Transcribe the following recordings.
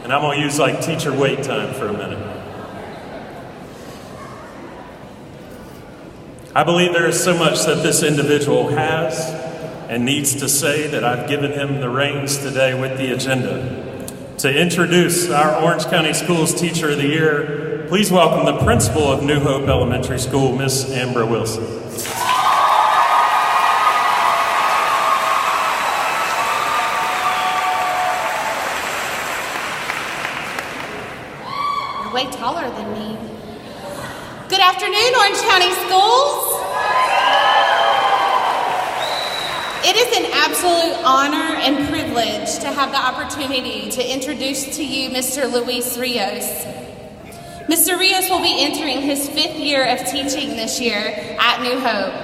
And I'm going to use like teacher wait time for a minute. I believe there is so much that this individual has and needs to say that I've given him the reins today with the agenda. To introduce our Orange County Schools Teacher of the Year, please welcome the principal of New Hope Elementary School, Miss Amber Wilson. You're way taller than me. Good afternoon, Orange County Schools. It is an absolute honor and privilege to have the opportunity to introduce to you Mr. Luis Rios. Mr. Rios will be entering his 5th year of teaching this year at New Hope.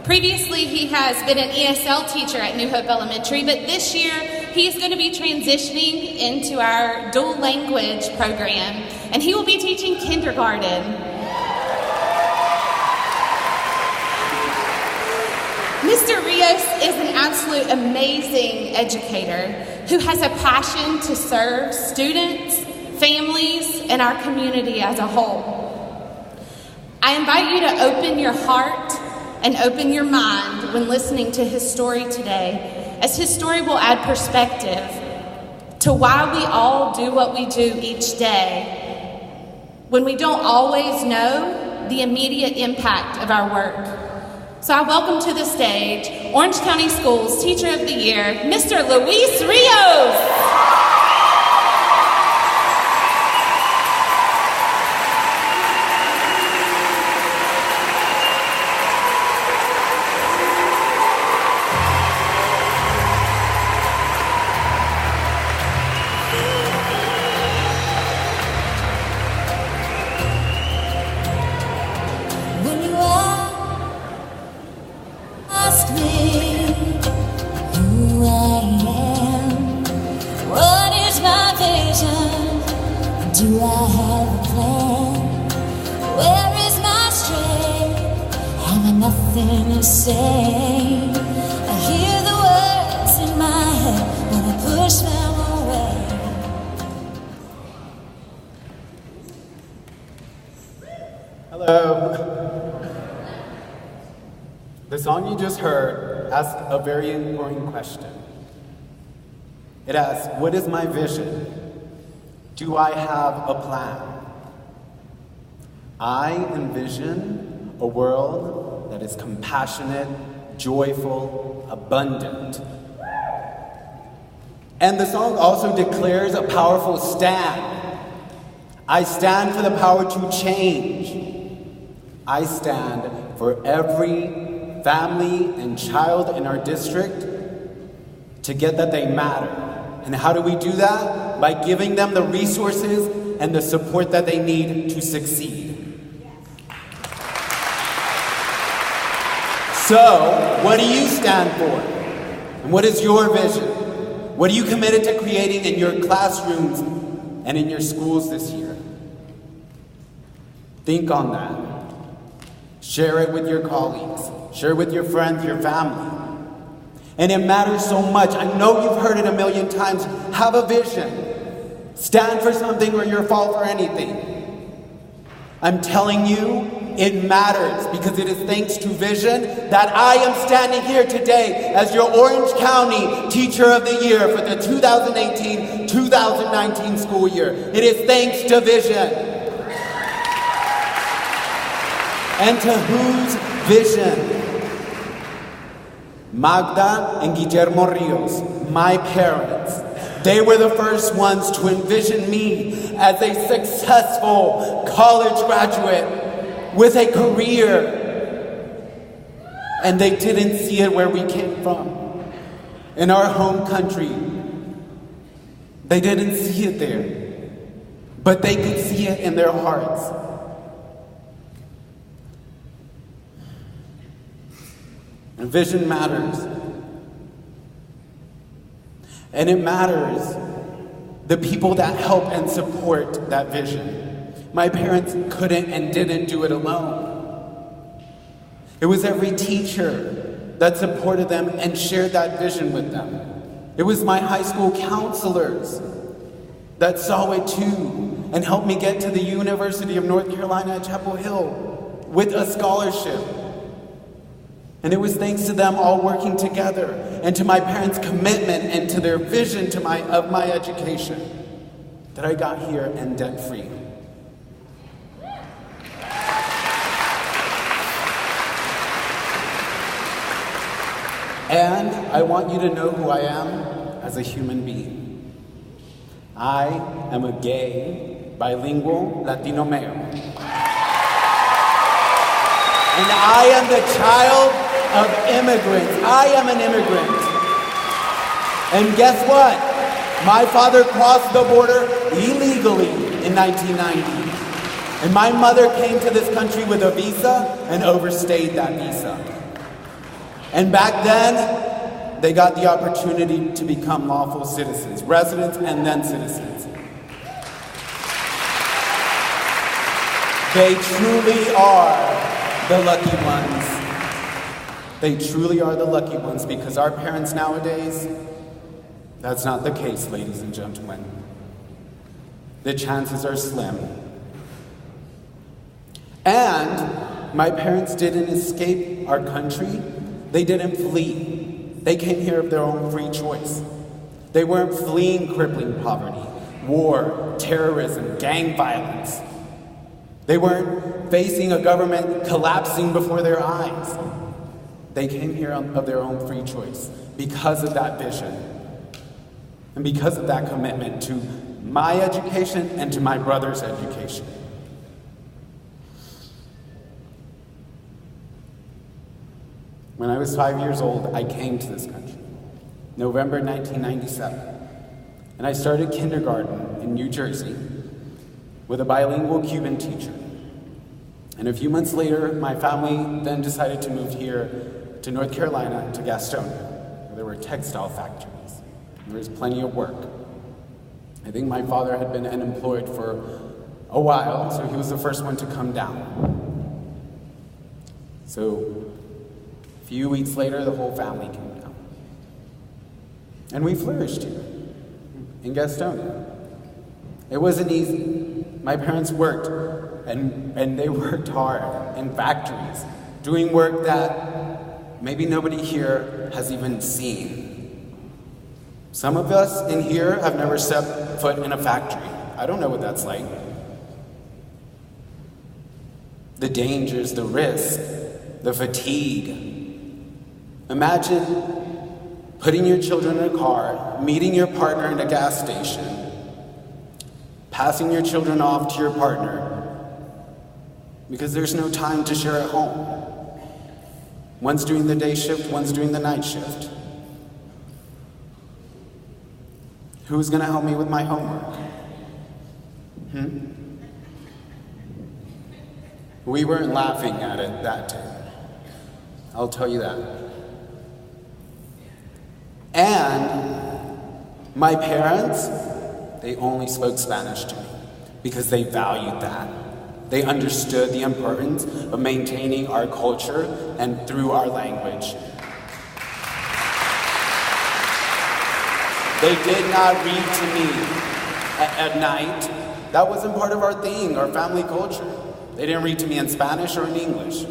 Previously, he has been an ESL teacher at New Hope Elementary, but this year he is going to be transitioning into our dual language program, and he will be teaching kindergarten. Mr. Rios is an absolute amazing educator who has a passion to serve students, families, and our community as a whole. I invite you to open your heart and open your mind when listening to his story today, as his story will add perspective to why we all do what we do each day when we don't always know the immediate impact of our work. So I welcome to the stage Orange County Schools Teacher of the Year, Mr. Luis Rios. Do I have a plan? Where is my strength? Have I nothing to say? I hear the words in my head, but I push them away. Hello. The song you just heard asks a very important question. It asks, what is my vision? Do I have a plan? I envision a world that is compassionate, joyful, abundant. And the song also declares a powerful stand. I stand for the power to change. I stand for every family and child in our district to get that they matter. And how do we do that? By giving them the resources and the support that they need to succeed. So, what do you stand for? And what is your vision? What are you committed to creating in your classrooms and in your schools this year? Think on that. Share it with your colleagues. Share it with your friends, your family. And it matters so much. I know you've heard it a million times. Have a vision. Stand for something or you'll fall for anything. I'm telling you, it matters because it is thanks to vision that I am standing here today as your Orange County Teacher of the Year for the 2018-2019 school year. It is thanks to vision. And to whose vision? Magda and Guillermo Rios, my parents. They were the first ones to envision me as a successful college graduate with a career. And they didn't see it where we came from, in our home country. They didn't see it there, but they could see it in their hearts. And vision matters. And it matters the people that help and support that vision. My parents couldn't and didn't do it alone. It was every teacher that supported them and shared that vision with them. It was my high school counselors that saw it too and helped me get to the University of North Carolina at Chapel Hill with a scholarship. And it was thanks to them all working together and to my parents' commitment and to their vision of my education that I got here and debt-free. And I want you to know who I am as a human being. I am a gay, bilingual Latino male. And I am the child of immigrants. I am an immigrant. And guess what? My father crossed the border illegally in 1990. And my mother came to this country with a visa and overstayed that visa. And back then, they got the opportunity to become lawful citizens, residents and then citizens. They truly are the lucky ones. They truly are the lucky ones because our parents nowadays, that's not the case, ladies and gentlemen. The chances are slim. And my parents didn't escape our country. They didn't flee. They came here of their own free choice. They weren't fleeing crippling poverty, war, terrorism, gang violence. They weren't facing a government collapsing before their eyes. They came here of their own free choice because of that vision and because of that commitment to my education and to my brother's education. When I was 5 years old, I came to this country, November 1997, and I started kindergarten in New Jersey with a bilingual Cuban teacher. And a few months later, my family then decided to move here to North Carolina, to Gastonia, where there were textile factories. There was plenty of work. I think my father had been unemployed for a while, so he was the first one to come down. So a few weeks later, the whole family came down. And we flourished here in Gastonia. It wasn't easy. My parents worked, and they worked hard in factories, doing work that maybe nobody here has even seen. Some of us in here have never set foot in a factory. I don't know what that's like. The dangers, the risk, the fatigue. Imagine putting your children in a car, meeting your partner in a gas station, passing your children off to your partner because there's no time to share at home. One's doing the day shift, one's doing the night shift. Who's going to help me with my homework? We weren't laughing at it that day. I'll tell you that. And my parents, they only spoke Spanish to me because they valued that. They understood the importance of maintaining our culture and through our language. They did not read to me at night. That wasn't part of our thing, our family culture. They didn't read to me in Spanish or in English.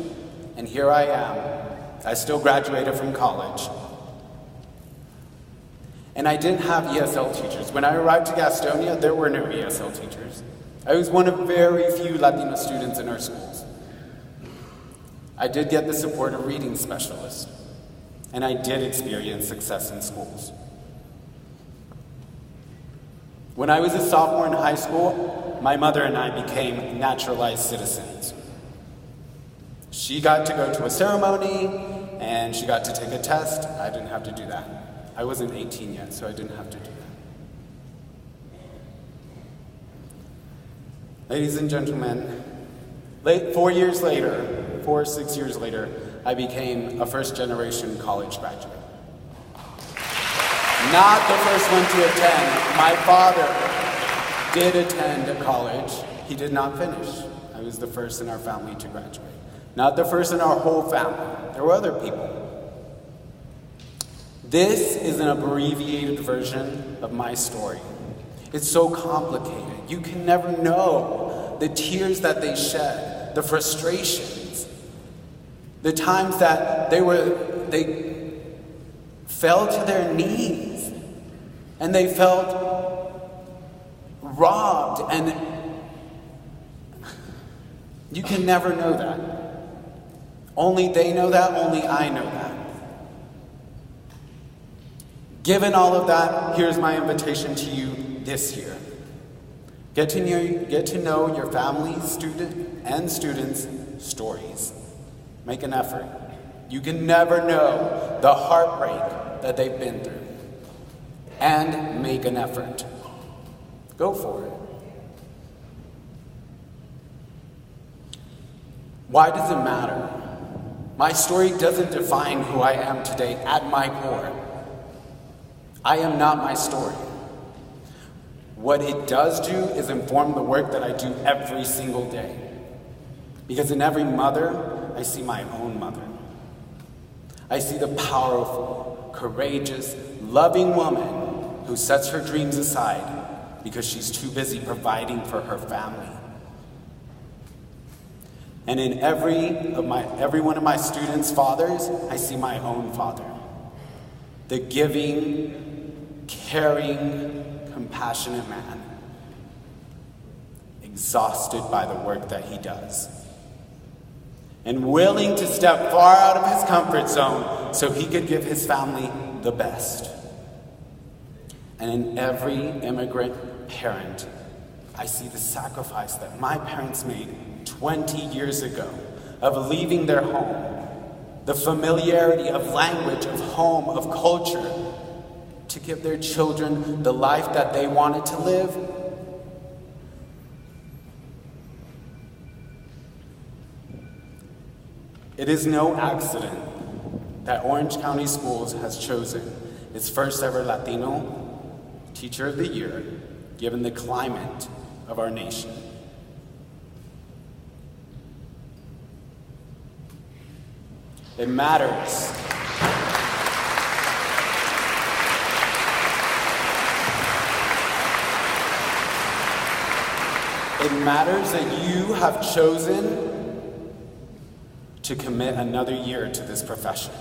And here I am. I still graduated from college. And I didn't have ESL teachers. When I arrived to Gastonia, there were no ESL teachers. I was one of very few Latino students in our schools. I did get the support of reading specialists, and I did experience success in schools. When I was a sophomore in high school, my mother and I became naturalized citizens. She got to go to a ceremony, and she got to take a test. I didn't have to do that. I wasn't 18 yet, so I didn't have to do that. Ladies and gentlemen, 4 or 6 years later, I became a first-generation college graduate. Not the first one to attend. My father did attend a college. He did not finish. I was the first in our family to graduate. Not the first in our whole family. There were other people. This is an abbreviated version of my story. It's so complicated. You can never know the tears that they shed, the frustrations, the times that they fell to their knees and they felt robbed, and you can never know that. Only they know that, only I know that. Given all of that, here's my invitation to you this year. Get to know your family's students' stories. Make an effort. You can never know the heartbreak that they've been through. And make an effort. Go for it. Why does it matter? My story doesn't define who I am today at my core. I am not my story. What it does do is inform the work that I do every single day. Because in every mother, I see my own mother. I see the powerful, courageous, loving woman who sets her dreams aside because she's too busy providing for her family. And in every one of my students' fathers, I see my own father. The giving, caring, compassionate man, exhausted by the work that he does, and willing to step far out of his comfort zone so he could give his family the best. And in every immigrant parent, I see the sacrifice that my parents made 20 years ago of leaving their home, the familiarity of language, of home, of culture, to give their children the life that they wanted to live. It is no accident that Orange County Schools has chosen its first ever Latino Teacher of the Year, given the climate of our nation. It matters. It matters that you have chosen to commit another year to this profession.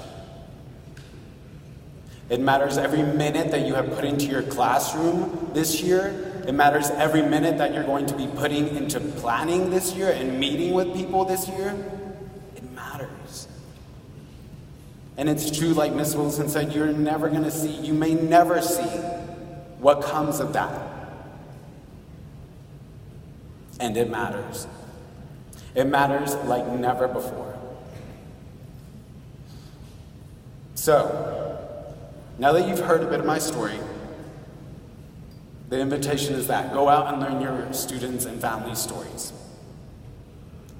It matters every minute that you have put into your classroom this year. It matters every minute that you're going to be putting into planning this year and meeting with people this year. It matters. And it's true, like Ms. Wilson said, you may never see what comes of that. And it matters. It matters like never before. So, now that you've heard a bit of my story, the invitation is that go out and learn your students' and family stories.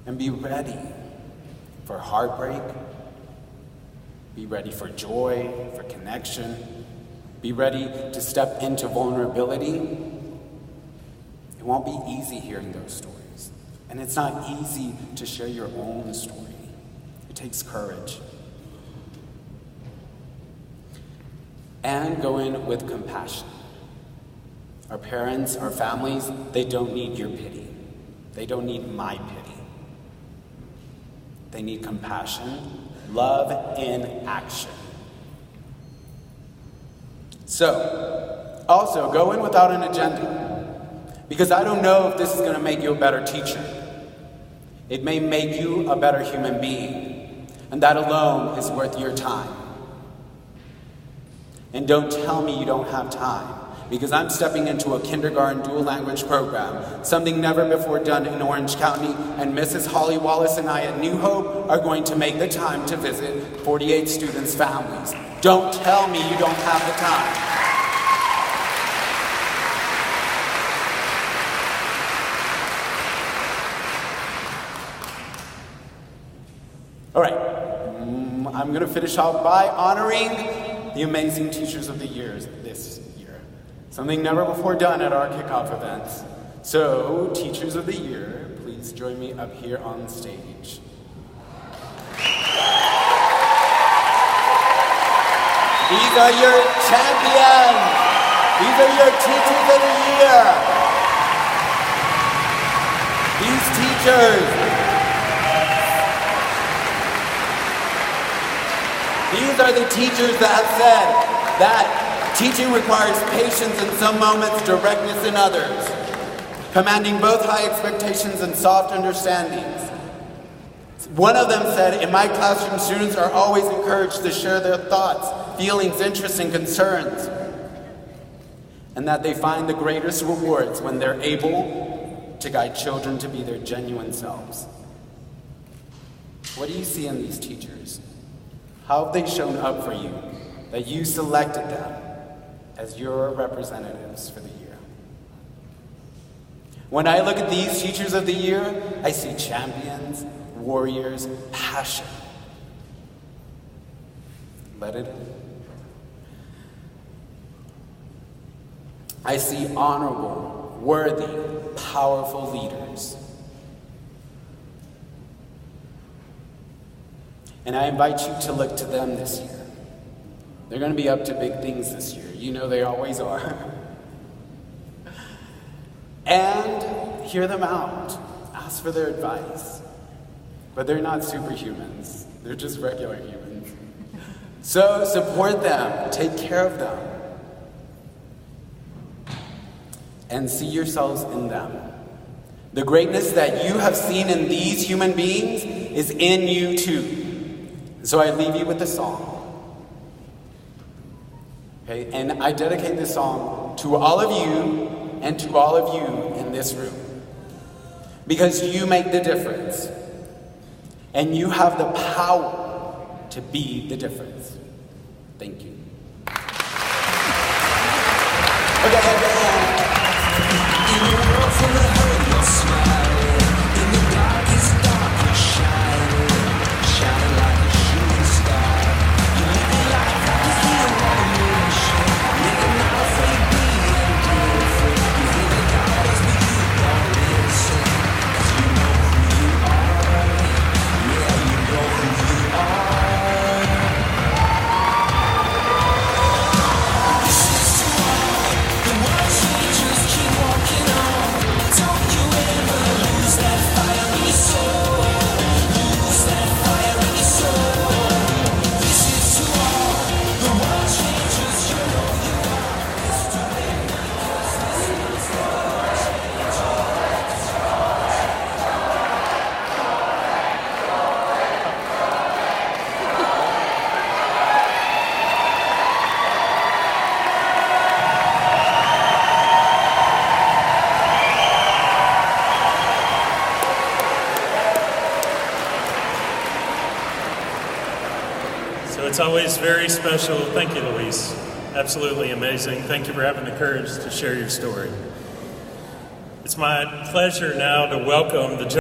And be ready for heartbreak. Be ready for joy, for connection. Be ready to step into vulnerability. It won't be easy hearing those stories. And it's not easy to share your own story. It takes courage. And go in with compassion. Our parents, our families, they don't need your pity. They don't need my pity. They need compassion, love in action. So, also go in without an agenda. Because I don't know if this is going to make you a better teacher. It may make you a better human being. And that alone is worth your time. And don't tell me you don't have time, because I'm stepping into a kindergarten dual language program, something never before done in Orange County, and Mrs. Holly Wallace and I at New Hope are going to make the time to visit 48 students' families. Don't tell me you don't have the time. All right, I'm going to finish off by honoring the amazing Teachers of the Year this year. Something never before done at our kickoff events. So, Teachers of the Year, please join me up here on stage. These are your champions. These are your Teachers of the Year. here. These teachers. These are the teachers that have said that teaching requires patience in some moments, directness in others, commanding both high expectations and soft understandings. One of them said, in my classroom, students are always encouraged to share their thoughts, feelings, interests, and concerns, and that they find the greatest rewards when they're able to guide children to be their genuine selves. What do you see in these teachers? How have they shown up for you that you selected them as your representatives for the year? When I look at these teachers of the year, I see champions, warriors, passion. Let it in. I see honorable, worthy, powerful leaders. And I invite you to look to them this year. They're going to be up to big things this year. You know they always are. And hear them out. Ask for their advice. But they're not superhumans. They're just regular humans. So support them. Take care of them. And see yourselves in them. The greatness that you have seen in these human beings is in you too. So I leave you with a song. Okay? And I dedicate this song to all of you and to all of you in this room. Because you make the difference. And you have the power to be the difference. Thank you. It's always very special. Thank you, Luis. Absolutely amazing. Thank you for having the courage to share your story. It's my pleasure now to welcome the